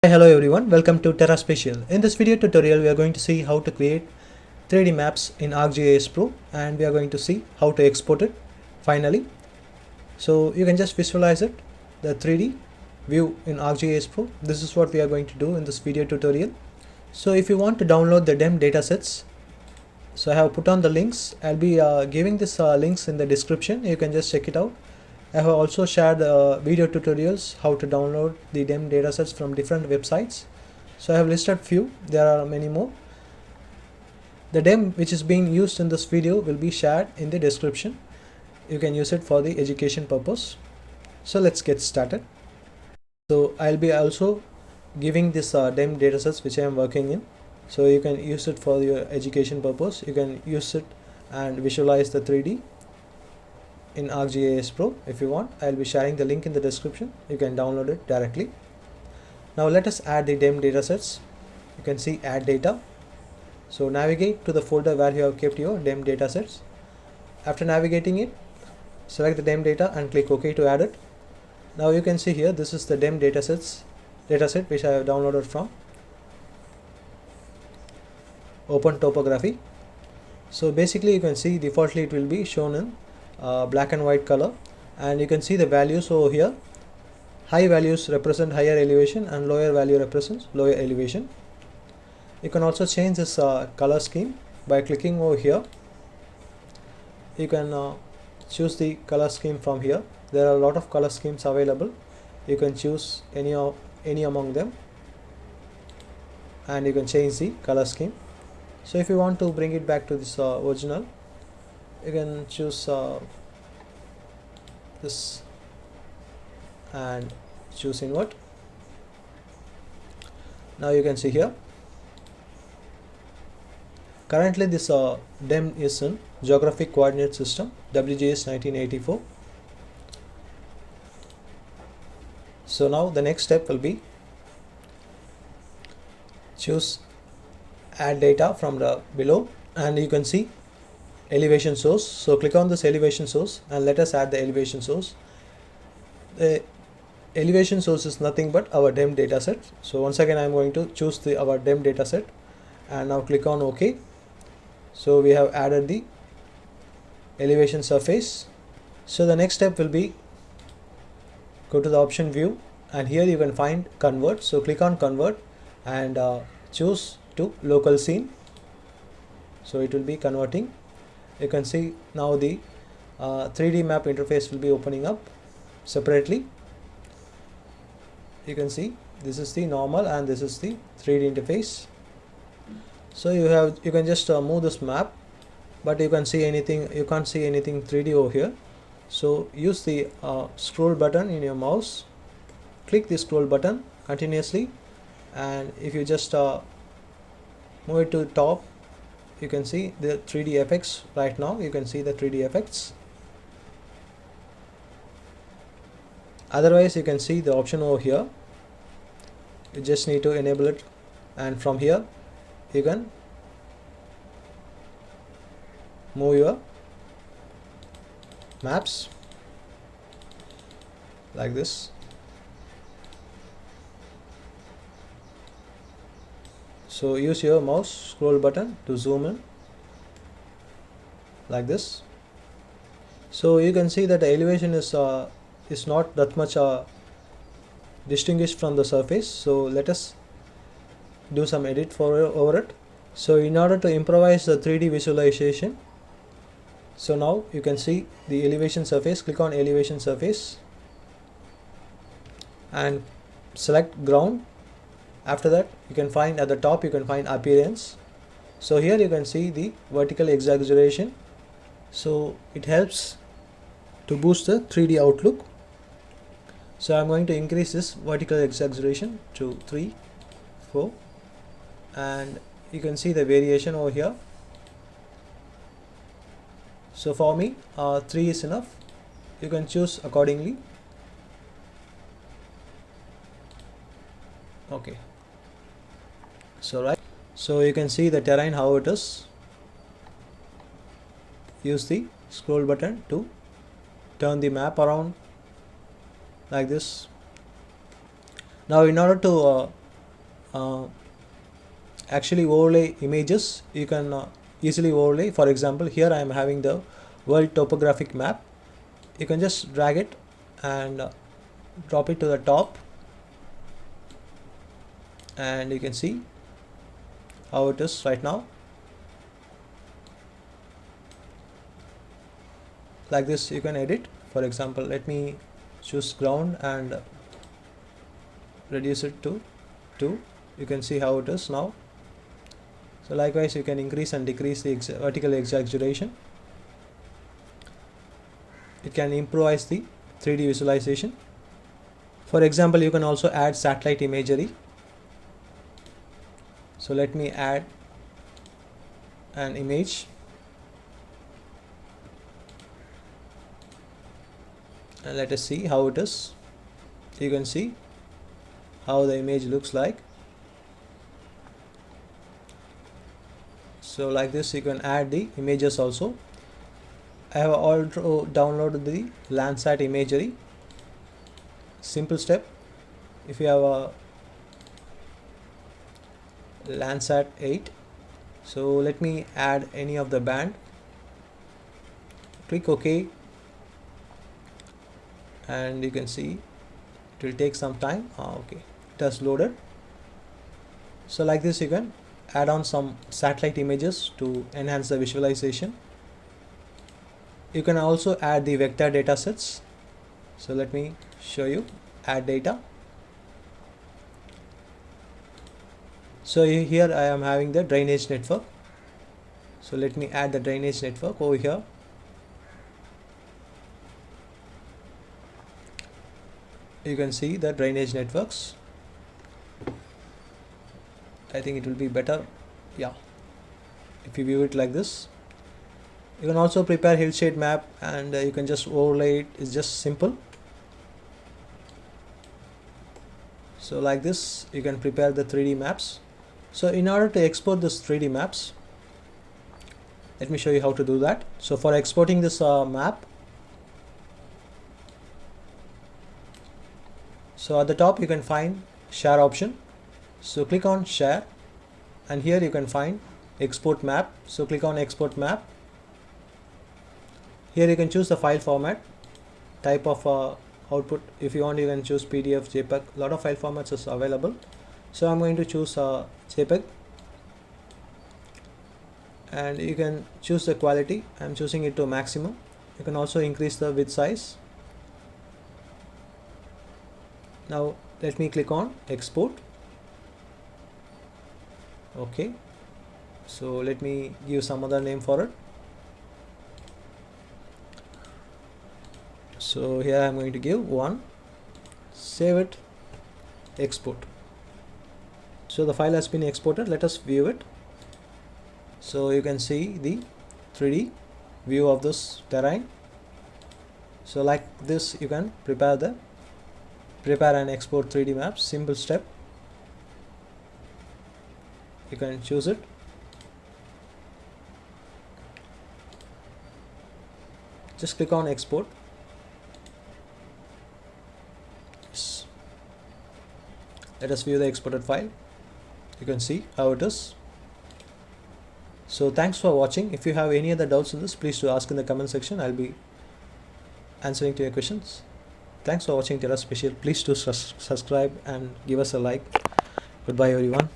Hi, hello everyone, welcome to Terra Spatial. In this video tutorial we are going to see how to create 3D maps in ArcGIS Pro, and we are going to see how to export it finally. So you can just visualize it, the 3D view in ArcGIS Pro. This is what we are going to do in this video tutorial. So if you want to download the DEM datasets, so I have put on the links. I'll be giving this links in the description. You can just check it out. I have also shared video tutorials how to download the DEM datasets from different websites. So I have listed few, there are many more. The DEM which is being used in this video will be shared in the description. You can use it for the education purpose. So let's get started. So I'll be also giving this DEM datasets which I am working in. So you can use it for your education purpose. You can use it and visualize the 3D in ArcGIS Pro if you want. I'll be sharing the link in the description. You can download it directly. Now let us add the DEM datasets. You can see add data. So navigate to the folder where you have kept your DEM datasets. After navigating it, select the DEM data and click OK to add it. Now you can see here this is the DEM dataset which I have downloaded from Open Topography. So basically you can see defaultly it will be shown in black and white color, and you can see the values over here. High values represent higher elevation and lower value represents lower elevation. You can also change this color scheme by clicking over here. You can choose the color scheme from here. There are a lot of color schemes available. You can choose any among them and you can change the color scheme. So if you want to bring it back to this original, you can choose this and choose invert. Now you can see here currently this DEM is in Geographic Coordinate System WGS 1984. So now the next step will be choose add data from the below, and you can see elevation source. So click on this elevation source and let us add the elevation source. The elevation source is nothing but our DEM dataset. So once again I am going to choose our DEM dataset and now click on OK. So we have added the elevation surface. So the next step will be go to the option view, and here you can find convert. So click on convert and choose to local scene. So it will be converting. You can see now the 3D map interface will be opening up separately. You can see this is the normal and this is the 3D interface. So you can just move this map, but you can't see anything 3D over here. So use the scroll button in your mouse, click the scroll button continuously, and if you just move it to the top, you can see the 3D effects. Right now you can see the 3D effects. Otherwise you can see the option over here. You just need to enable it, and from here you can move your maps like this. So use your mouse scroll button to zoom in like this. So you can see that the elevation is not that much distinguished from the surface. So let us do some edit over it. So in order to improvise the 3D visualization, so now you can see the elevation surface. Click on elevation surface and select ground. After that you can find at the top you can find appearance. So here you can see the vertical exaggeration. So it helps to boost the 3D outlook. So I'm going to increase this vertical exaggeration to 3, 4, and you can see the variation over here. So for me 3 is enough. You can choose accordingly. Okay. So you can see the terrain how it is. Use the scroll button to turn the map around like this. Now in order to actually overlay images. You can easily overlay. For example, here I am having the world topographic map. You can just drag it and drop it to the top, and you can see how it is right now. Like this you can edit. For example, let me choose ground and reduce it to 2. You can see how it is now. So likewise you can increase and decrease the vertical exaggeration. It can improvise the 3D visualization. For example, you can also add satellite imagery. So let me add an image, and let us see how it is. You can see how the image looks like. So like this you can add the images also. I have also downloaded the Landsat imagery. Simple step. If you have a Landsat 8, so let me add any of the band. Click OK, and you can see it will take some time. Okay, it has loaded. So like this you can add on some satellite images to enhance the visualization. You can also add the vector data sets. So let me show you. Add data. So here I am having the drainage network. So let me add the drainage network over here. You can see the drainage networks. I think it will be better, yeah, if you view it like this. You can also prepare hillshade map, and you can just overlay it. It's just simple. So like this you can prepare the 3D maps. So in order to export this 3D maps, let me show you how to do that. So for exporting this map, so at the top you can find share option. So click on share, and here you can find export map. So click on export map. Here you can choose the file format, type of output. If you want, you can choose PDF, JPEG. A lot of file formats is available. So I'm going to choose JPEG, and you can choose the quality. I'm choosing it to maximum. You can also increase the width size. Now let me click on export. Okay, so let me give some other name for it. So here I'm going to give 1, save it, export. So the file has been exported. Let us view it. So you can see the 3D view of this terrain. So like this you can prepare and export 3D maps. Simple step. You can choose it. Just click on export. Yes. Let us view the exported file. You can see how it is. So thanks for watching. If you have any other doubts in this, please do ask in the comment section. I'll be answering to your questions. Thanks for watching Terra Spatial. Please do subscribe and give us a like. Goodbye everyone.